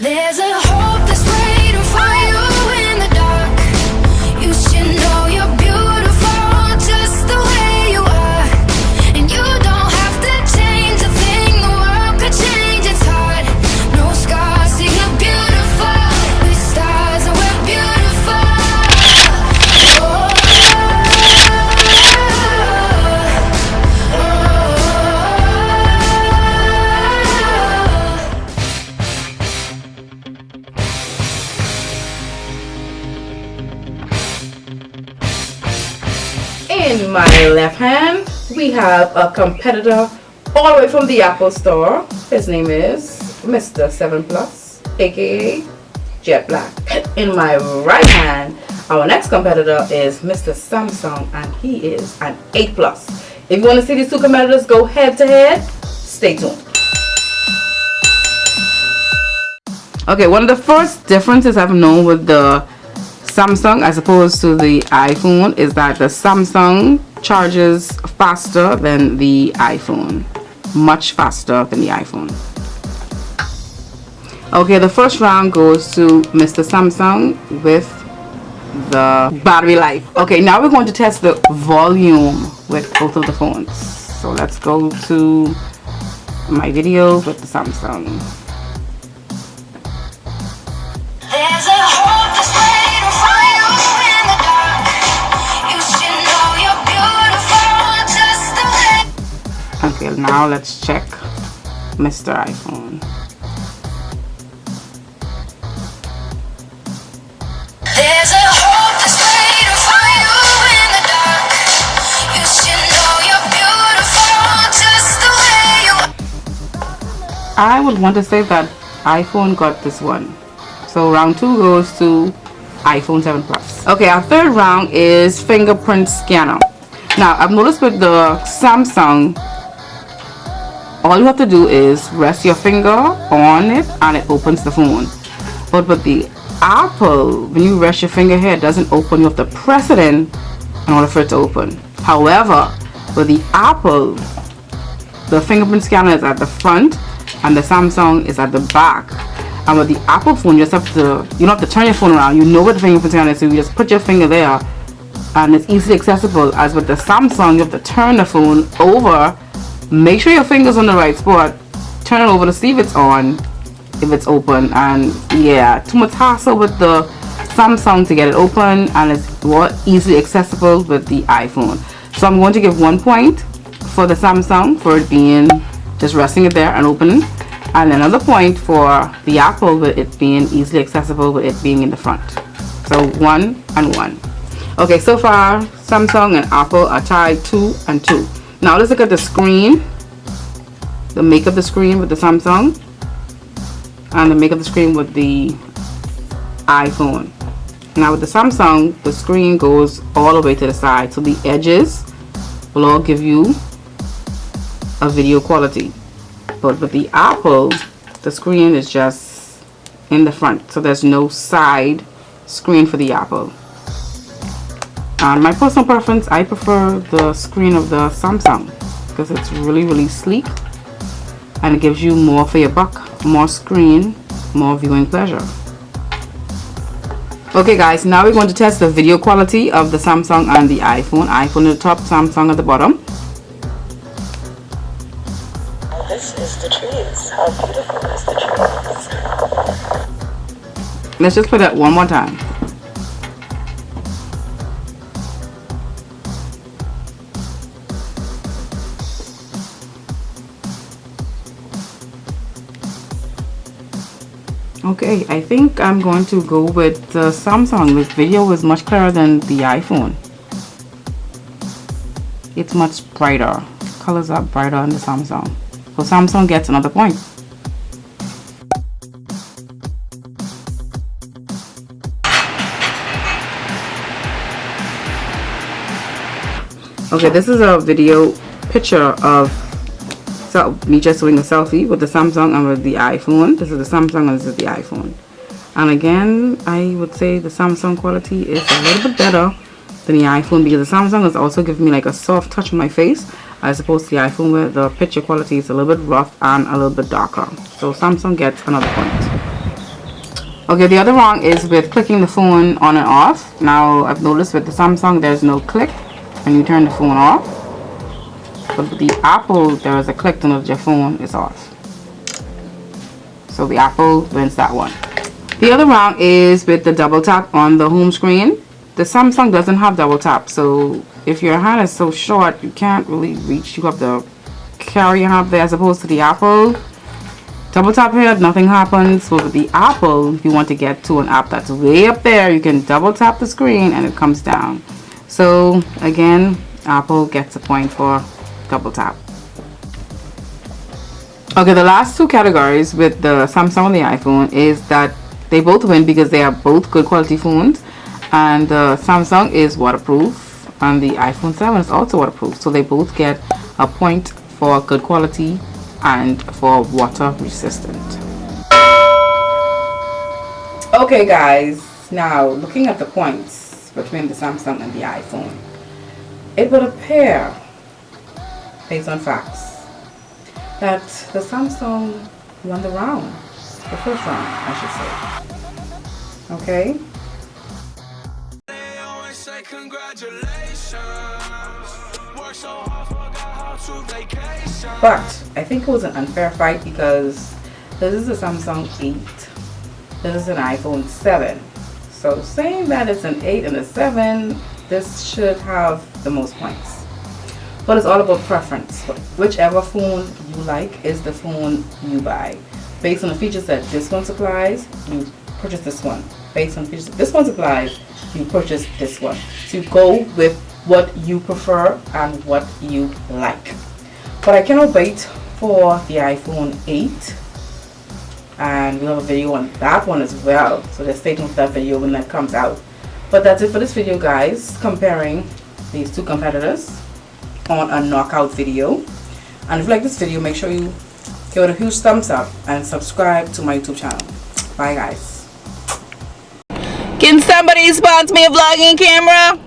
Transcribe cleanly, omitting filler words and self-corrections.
There's a hope that's waiting for you in the dark. You should know you're beautiful just the way you are. And you don't have to change a thing, the world could change its heart. No scars, see you're beautiful. We're stars and we're beautiful. Oh, In my left hand, we have a competitor all the way from the Apple Store. His name is Mr. 7 Plus, aka Jet Black. In my right hand, our next competitor is Mr. Samsung, and he is an 8 Plus. If you want to see these two competitors go head to head, stay tuned. Okay, one of the first differences I've known with the Samsung as opposed to the iPhone is that the Samsung charges faster than the iPhone, much faster than the iPhone. Okay, the first round goes to Mr. Samsung with the battery life. Okay, now we're going to test the volume with both of the phones. So let's go to my video with the Samsung. there's a hope that's waiting for you in the dark. You should know you're beautiful just the way. Okay, now let's check Mr. iPhone. There's a hope that's waiting for you in the dark. You should know you're beautiful just the way you are. I would want to say that iPhone got this one. So round 2 goes to iPhone 7 Plus. Okay, our third round is fingerprint scanner. Now, I've noticed with the Samsung, all you have to do is rest your finger on it and it opens the phone. But with the Apple, when you rest your finger here, it doesn't open. You have to press it in order for it to open. However, with the Apple, the fingerprint scanner is at the front and the Samsung is at the back. And with the Apple phone, you don't have to turn your phone around. You know where the fingerprint scanner is, so you just put your finger there and it's easily accessible. As with the Samsung, you have to turn the phone over, make sure your finger's on the right spot, turn it over to see if it's on, if it's open. And yeah, too much hassle with the Samsung to get it open, and it's more easily accessible with the iPhone. So I'm going to give 1 point for the Samsung for it being just resting it there and opening, and another point for the Apple with it being easily accessible with it being in the front. So 1 and 1. Okay, so far Samsung and Apple are tied 2 and 2. Now let's look at the screen, the make of the screen with the Samsung and the make of the screen with the iPhone. Now with the Samsung, the screen goes all the way to the side, so the edges will all give you a video quality. But with the Apple, the screen is just in the front, so there's no side screen for the Apple. And my personal preference, I prefer the screen of the Samsung because it's really sleek and it gives you more for your buck, more screen, more viewing pleasure. Okay guys, now we're going to test the video quality of the Samsung and the iPhone. iPhone at the top, Samsung at the bottom. This is the trees. How beautiful is the trees? Let's just play that one more time. Okay, I think I'm going to go with the Samsung. This video is much clearer than the iPhone. It's much brighter. Colors are brighter on the Samsung. So Samsung gets another point. Okay, this is a video picture of me just doing a selfie with the Samsung and with the iPhone. This is the Samsung and this is the iPhone. And again, I would say the Samsung quality is a little bit better than the iPhone because the Samsung is also giving me like a soft touch on my face, as opposed to the iPhone where the picture quality is a little bit rough and a little bit darker. So Samsung gets another point. Okay, the other wrong is with clicking the phone on and off. Now I've noticed with the Samsung there's no click when you turn the phone off, but with the Apple there is a click to know that your phone is off. So the Apple wins that one. The other wrong is with the double tap on the home screen. The Samsung doesn't have double tap, so if your hand is so short you can't really reach. You have to carry your hand there, as opposed to the Apple. Double tap here, nothing happens. So with the Apple, if you want to get to an app that's way up there, you can double tap the screen and it comes down. So again, Apple gets a point for double tap. Okay, the last two categories with the Samsung and the iPhone is that they both win because they are both good quality phones, and the Samsung is waterproof and the iPhone 7 is also waterproof. So they both get a point for good quality and for water resistant. Okay guys, now looking at the points between the Samsung and the iPhone, it would appear, based on facts, that the Samsung won the round, the first round I should say. Okay, but I think it was an unfair fight because this is a Samsung 8, this is an iPhone 7. So saying that it's an 8 and a 7, this should have the most points. But it's all about preference. Whichever phone you like is the phone you buy. Based on the features that this one supplies, you purchase this one. Based on the features that this one supplies, you purchase this one. So you go with what you prefer and what you like. But I cannot wait for the iPhone 8, and we'll have a video on that one as well, so just stay tuned for that video when that comes out. But that's it for this video guys, comparing these two competitors on a knockout video. And if you like this video, make sure you give it a huge thumbs up and subscribe to my YouTube channel. Bye guys. Can somebody sponsor me a vlogging camera?